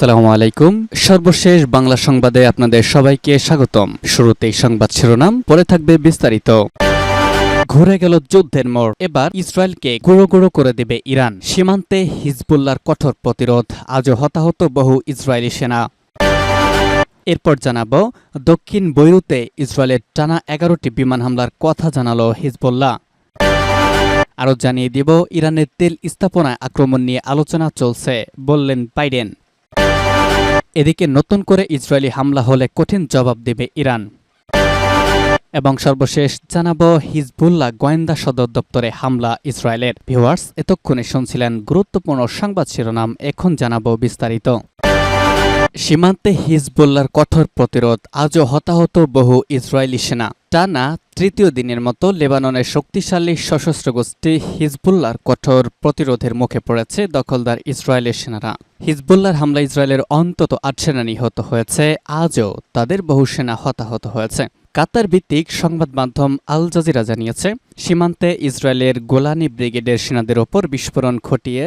আসসালামু আলাইকুম। সর্বশেষ বাংলা সংবাদে আপনাদের সবাইকে স্বাগতম। শুরুতেই সংবাদ শিরোনাম, পরে থাকবে বিস্তারিত। ঘুরে গেল যুদ্ধের মোড়, এবার ইসরায়েলকে গুঁড়ো গুঁড়ো করে দেবে ইরান। সীমান্তে হিজবুল্লাহর কঠোর প্রতিরোধ, আজও হতাহত বহু ইসরায়েলি সেনা। এরপর জানাবো, দক্ষিণ বৈরুতে ইসরায়েলের টানা 11টি বিমান হামলার কথা জানালো হিজবুল্লাহ। আরও জানিয়ে দিব, ইরানের তেল স্থাপনায় আক্রমণ নিয়ে আলোচনা চলছে, বললেন বাইডেন। এদিকে নতুন করে ইসরায়েলি হামলা হলে কঠিন জবাব দেবে ইরান। এবং সর্বশেষ জানাবো, হিজবুল্লাহ গোয়েন্দা সদর দপ্তরে হামলা ইসরায়েলের। ভিউয়ার্স, এতক্ষণে শুনছিলেন গুরুত্বপূর্ণ সংবাদ শিরোনাম, এখন জানাবো বিস্তারিত। সীমান্তে হিজবুল্লাহর কঠোর প্রতিরোধ, আজও হতাহত বহু ইসরায়েলি সেনা। টানা তৃতীয় দিনের মতো লেবাননের শক্তিশালী সশস্ত্র গোষ্ঠী হিজবুল্লাহর কঠোর প্রতিরোধের মুখে পড়েছে দখলদার ইসরায়েলের সেনারা। হিজবুল্লাহর হামলা ইসরায়েলের অন্তত 8 সেনা নিহত হয়েছে, আজও তাদের বহু সেনা হতাহত হয়েছে। কাতার ভিত্তিক সংবাদ মাধ্যম আল জাজিরা জানিয়েছে, সীমান্তে ইসরায়েলের গোলানি ব্রিগেডের সেনাদের ওপর বিস্ফোরণ ঘটিয়ে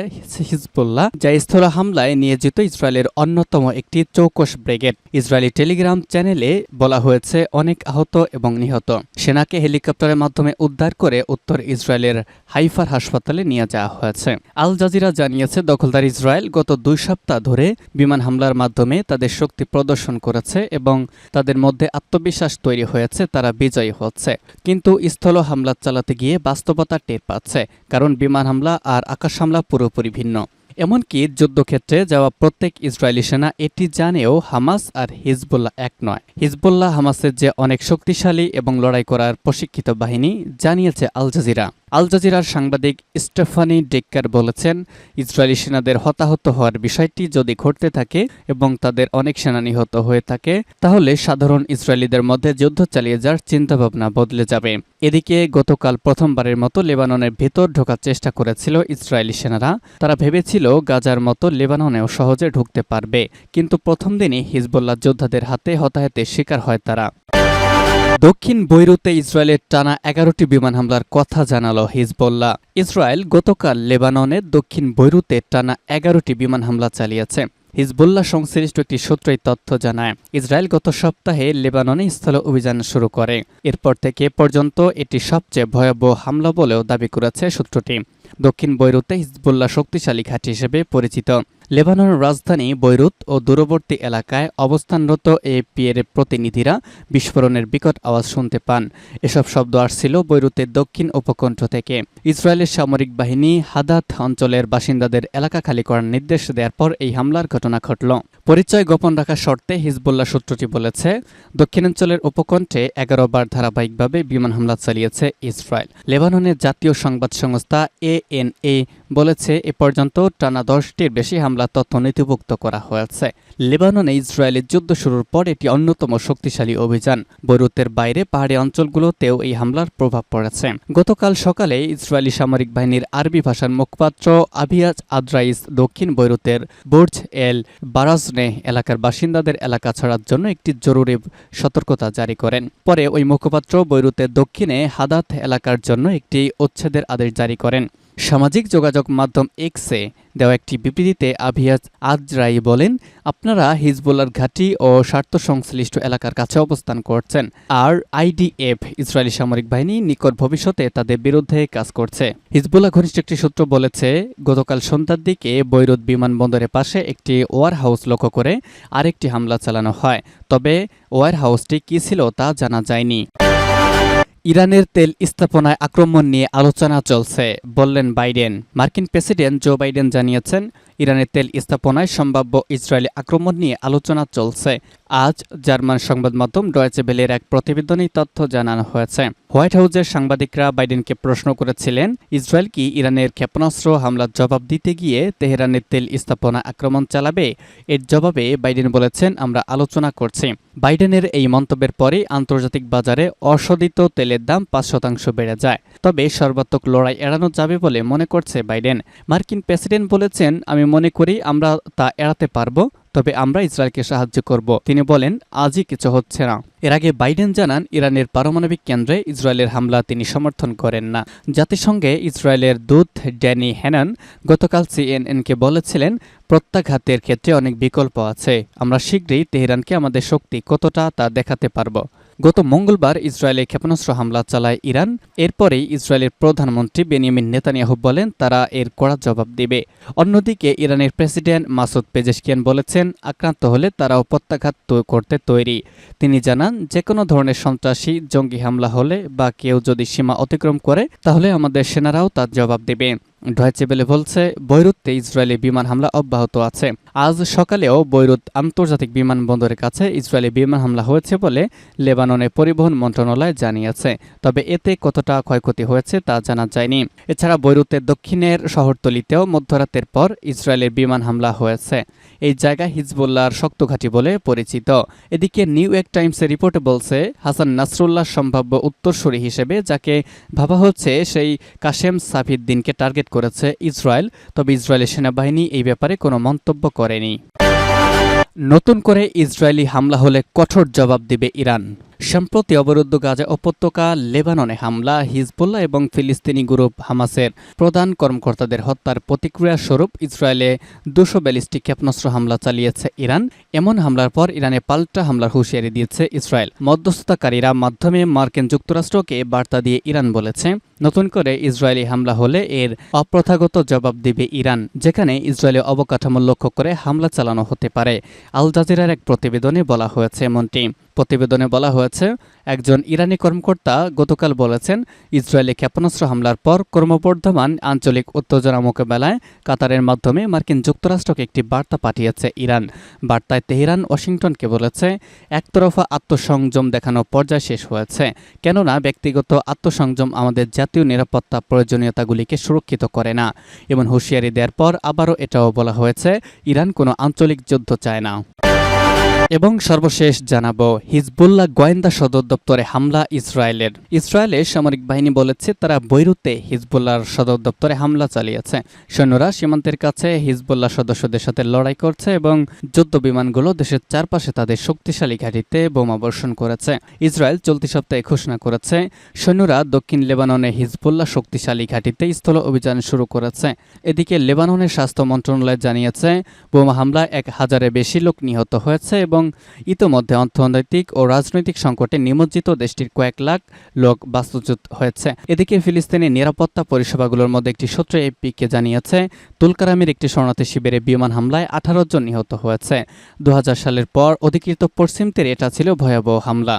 হিজবুল্লাহ, যা স্থল হামলায় নিয়োজিত ইসরায়েলের অন্যতম একটি চৌকস ব্রিগেড। ইসরায়েলি টেলিগ্রাম চ্যানেলে বলা হয়েছে, অনেক আহত এবং নিহত সেনাকে হেলিকপ্টারের মাধ্যমে উদ্ধার করে উত্তর ইসরায়েলের হাইফার হাসপাতালে নিয়ে যাওয়া হয়েছে। আল জাজিরা জানিয়েছে, দখলদার ইসরায়েল গত 2 সপ্তাহ ধরে বিমান হামলার মাধ্যমে তাদের শক্তি প্রদর্শন করেছে এবং তাদের মধ্যে আত্মবিশ্বাস তৈরি হয়েছে তারা বিজয়ী হচ্ছে। কিন্তু স্থল হামলা চালাতে গিয়ে বাস্তবতা টের পাচ্ছে, কারণ বিমান হামলা আর আকাশ হামলা পুরোপুরি ভিন্ন। এমনকি যুদ্ধক্ষেত্রে যাওয়া প্রত্যেক ইসরায়েলি সেনা এটি জানেও হামাস আর হিজবুল্লাহ এক নয়। হিজবুল্লাহ হামাসের যে অনেক শক্তিশালী এবং লড়াই করার প্রশিক্ষিত বাহিনী, জানিয়েছে আল জাজিরা। আল জাজিরার সাংবাদিক স্টেফানি ডেক্কার বলেছেন, ইসরায়েলি সেনাদের হতাহত হওয়ার বিষয়টি যদি ঘটতে থাকে এবং তাদের অনেক সেনা নিহত হয়ে থাকে, তাহলে সাধারণ ইসরায়েলিদের মধ্যে যুদ্ধ চালিয়ে যাওয়ার চিন্তাভাবনা বদলে যাবে। এদিকে গতকাল প্রথমবারের মতো লেবাননের ভেতর ঢোকার চেষ্টা করেছিল ইসরায়েলি সেনারা। তারা ভেবেছিল গাজার মতো লেবাননেও সহজে ঢুকতে পারবে, কিন্তু প্রথম দিনই হিজবুল্লাহ যোদ্ধাদের হাতে হতাহতের শিকার হয় তারা। দক্ষিণ বৈরুতে ইসরায়েলের টানা 11টি বিমান হামলার কথা জানালো হিজবুল্লাহ। ইসরায়েল গতকাল লেবাননের দক্ষিণ বৈরুতে টানা 11টি বিমান হামলা চালিয়েছে। হিজবুল্লাহ সংশ্লিষ্ট একটি সূত্রই তথ্য জানায়, ইসরায়েল গত সপ্তাহে লেবাননে স্থল অভিযান শুরু করে। এরপর থেকে পর্যন্ত এটি সবচেয়ে ভয়াবহ হামলা বলেও দাবি করেছে সূত্রটি। দক্ষিণ বৈরুতে হিজবুল্লাহ শক্তিশালী ঘাঁটি হিসেবে পরিচিত। লেবাননের রাজধানী বৈরুত ও দূরবর্তী এলাকায় অবস্থানরত এএপি এর প্রতিনিধিরা বিস্ফোরণের বিকট আওয়াজ শুনতে পান। এসব শব্দ আসছিল বৈরুতের দক্ষিণ উপকণ্ঠ থেকে। ইসরায়েলের সামরিক বাহিনী হাদাত অঞ্চলের বাসিন্দাদের এলাকা খালি করার নির্দেশ দেওয়ার পর এই হামলার ঘটনা ঘটল। পরিচয় গোপন রাখার শর্তে হিজবুল্লাহ সূত্রটি বলেছে, দক্ষিণাঞ্চলের উপকণ্ঠে 11 বার ধারাবাহিকভাবে বিমান হামলা চালিয়েছে ইসরায়েল। লেবাননের জাতীয় সংবাদ সংস্থা ANA বলেছে, এ পর্যন্ত টানা 10টির বেশি হামলা তথ্য নথিভুক্ত করা হয়েছে। লেবাননে ইসরায়েলের যুদ্ধ শুরুর পর এটি অন্যতম শক্তিশালী অভিযান। বৈরুতের বাইরে পাহাড়ি অঞ্চলগুলোতেও এই হামলার প্রভাব পড়েছে। গতকাল সকালে ইসরায়েলি সামরিক বাহিনীর আরবি ভাষার মুখপাত্র আবিয়াজ আদ্রাইস দক্ষিণ বৈরুতের বুর্জ এল বারাজনে এলাকার বাসিন্দাদের এলাকা ছাড়ার জন্য একটি জরুরি সতর্কতা জারি করেন। পরে ওই মুখপাত্র বৈরুতের দক্ষিণে হাদাত এলাকার জন্য একটি উচ্ছেদের আদেশ জারি করেন। সামাজিক যোগাযোগ মাধ্যম এক্সে দেওয়া একটি বিবৃতিতে আবিয়াজ আজরাই বলেন, আপনারা হিজবুল্লাহর ঘাঁটি ও স্বার্থ সংশ্লিষ্ট এলাকার কাছে অবস্থান করছেন, আর IDF ইসরায়েলি সামরিক বাহিনী নিকট ভবিষ্যতে তাদের বিরুদ্ধে কাজ করছে। হিজবুল্লাহ ঘনিষ্ঠ একটি সূত্র বলেছে, গতকাল সন্ধ্যার দিকে বৈরুত বিমানবন্দরের পাশে একটি ওয়ার হাউস লক্ষ্য করে আরেকটি হামলা চালানো হয়, তবে ওয়ার হাউসটি কী ছিল তা জানা যায়নি। ইরানের তেল স্থাপনায় আক্রমণ নিয়ে আলোচনা চলছে, বললেন বাইডেন। মার্কিন প্রেসিডেন্ট জো বাইডেন জানিয়েছেন, ইরানের তেল স্থাপনায় সম্ভাব্য ইসরায়েলি আক্রমণ নিয়ে আলোচনা চলছে। আজ জার্মান সংবাদ মাধ্যম ডয়েচে ভেলের এক প্রতিবেদনে তথ্য জানানো হয়েছে। হোয়াইট হাউসের সাংবাদিকরা বাইডেনকে প্রশ্ন করেছিলেন, ইসরায়েল কি ইরানের ক্ষেপণাস্ত্র হামলার জবাব দিতে গিয়ে তেহরানের তেল স্থাপনা আক্রমণ চালাবে? এর জবাবে বাইডেন বলেছেন, আমরা আলোচনা করছি। বাইডেনের এই মন্তব্যের পরে আন্তর্জাতিক বাজারে অশোধিত তেলের দাম 5% বেড়ে যায়। তবে সর্বাত্মক লড়াই এড়ানো যাবে বলে মনে করছে বাইডেন। মার্কিন প্রেসিডেন্ট বলেছেন, আমি আমি মনে করি আমরা তা এড়াতে পারব, তবে আমরা ইসরায়েলকে সাহায্য করব। তিনি বলেন, আজই কিছু হচ্ছে না। এর আগে বাইডেন জানান, ইরানের পারমাণবিক কেন্দ্রে ইসরায়েলের হামলা তিনি সমর্থন করেন না। জাতিসংঘে ইসরায়েলের দূত ড্যানি হ্যানন গতকাল সিএনএনকে বলেছিলেন, প্রত্যাঘাতের ক্ষেত্রে অনেক বিকল্প আছে। আমরা শীঘ্রই তেহরানকে আমাদের শক্তি কতটা তা দেখাতে পারব। গত মঙ্গলবার ইসরায়েলে ক্ষেপণাস্ত্র হামলা চালায় ইরান। এরপরেই ইসরায়েলের প্রধানমন্ত্রী বেনিয়ামিন নেতানিয়াহু বলেন, তারা এর কড়া জবাব দেবে। অন্যদিকে ইরানের প্রেসিডেন্ট মাসুদ পেজেশকিয়ান বলেছেন, আক্রান্ত হলে তারাও প্রত্যাঘাত করতে তৈরি। তিনি জানান, যে কোনো ধরনের সন্ত্রাসী জঙ্গি হামলা হলে বা কেউ যদি সীমা অতিক্রম করে, তাহলে আমাদের সেনারাও তার জবাব দেবে। ডয়েচে ওয়েলে বলছে, বৈরুতে ইসরায়েলি বিমান হামলা অব্যাহত আছে। আজ সকালেও বৈরুত আন্তর্জাতিক বিমানবন্দরের কাছে ইসরায়েলি বিমান হামলা হয়েছে বলে লেবাননের পরিবহন মন্ত্রণালয় জানিয়েছে। তবে এতে কতটা ক্ষয়ক্ষতি হয়েছে তা জানা যায়নি। এছাড়া বৈরুতের দক্ষিণের শহরতলিতেও মধ্যরাতের পর ইসরায়েলের বিমান হামলা হয়েছে। এই জায়গা হিজবুল্লাহর শক্ত ঘাঁটি বলে পরিচিত। এদিকে নিউ ইয়র্ক টাইমসের রিপোর্টে বলছে, হাসান নাসরুল্লাহ সম্ভাব্য উত্তরসূরি হিসেবে যাকে ভাবা হচ্ছে সেই কাশেম সাফিদ্দিনকে টার্গেট করেছে ইসরায়েল। তবে ইসরায়েলের সেনাবাহিনী এই ব্যাপারে কোনো মন্তব্য করেনি। নতুন করে ইসরায়েলি হামলা হলে কঠোর জবাব দেবে ইরান। সম্প্রতি অবরুদ্ধ গাজা উপত্যকা লেবাননে হামলা, হিজবুল্লাহ এবং ফিলিস্তিনি গ্রুপ হামাসের প্রধান কর্মকর্তাদের হত্যার প্রতিক্রিয়া স্বরূপ ইসরায়েলে 200 ব্যালিস্টিক ক্ষেপণাস্ত্র হামলা চালিয়েছে ইরান। এমন হামলার পর ইরানে পাল্টা হামলার হুঁশিয়ারি দিয়েছে ইসরায়েল। মধ্যস্থতাকারীরা মাধ্যমে মার্কিন যুক্তরাষ্ট্রকে বার্তা দিয়ে ইরান বলেছে, নতুন করে ইসরায়েলি হামলা হলে এর অপ্রথাগত জবাব দেবে ইরান, যেখানে ইসরায়েলি অবকাঠামো লক্ষ্য করে হামলা চালানো হতে পারে। আল জাজিরার এক প্রতিবেদনে বলা হয়েছে এমনটি। প্রতিবেদনে বলা হয়েছে, একজন ইরানি কর্মকর্তা গতকাল বলেছেন, ইসরায়েলি ক্ষেপণাস্ত্র হামলার পর ক্রমবর্ধমান আঞ্চলিক উত্তেজনা মোকাবেলায় কাতারের মাধ্যমে মার্কিন যুক্তরাষ্ট্রকে একটি বার্তা পাঠিয়েছে ইরান। বার্তায় তেহরান ওয়াশিংটনকে বলেছে, একতরফা আত্মসংযম দেখানো পর্যায় শেষ হয়েছে, কেননা ব্যক্তিগত আত্মসংযম আমাদের জাতীয় নিরাপত্তা প্রয়োজনীয়তাগুলিকে সুরক্ষিত করে না। এমন হুঁশিয়ারি দেওয়ার পর আবারও এটাও বলা হয়েছে, ইরান কোনো আঞ্চলিক যুদ্ধ চায় না। এবং সর্বশেষ জানাবো, হিজবুল্লাহ গোয়েন্দা সদর দপ্তরে হামলা ইসরায়েলের। ইসরায়েলের সামরিক বাহিনী বলেছে, তারা বৈরুতে হিজবুল্লাহর সদর দপ্তরে হামলা চালিয়েছে। সৈন্যরা সীমান্তের কাছে হিজবুল্লাহ সদস্যদের সাথে লড়াই করছে এবং যুদ্ধ বিমানগুলো দেশের চারপাশে তাদের শক্তিশালী ঘাঁটিতে বোমা বর্ষণ করেছে। ইসরায়েল চলতি সপ্তাহে ঘোষণা করেছে, সৈন্যরা দক্ষিণ লেবাননে হিজবুল্লাহ শক্তিশালী ঘাঁটিতে স্থল অভিযান শুরু করেছে। এদিকে লেবাননের স্বাস্থ্য মন্ত্রণালয় জানিয়েছে, বোমা হামলায় 1000-এর বেশি লোক নিহত হয়েছে এবং ইতোমধ্যে অর্থনৈতিক ও রাজনৈতিক সংকটে নিমজ্জিত দেশটির কয়েক লাখ লোক বাস্তুচ্যুত হয়েছে। এদিকে ফিলিস্তিনি নিরাপত্তা পরিষেবাগুলোর মধ্যে একটি সূত্র এপিকে জানিয়েছে, তুলকারামের একটি শরণার্থী শিবিরে বিমান হামলায় 18 জন নিহত হয়েছে। 2000 সালের পর অধিকৃত পশ্চিম তীরে এটা ছিল ভয়াবহ হামলা।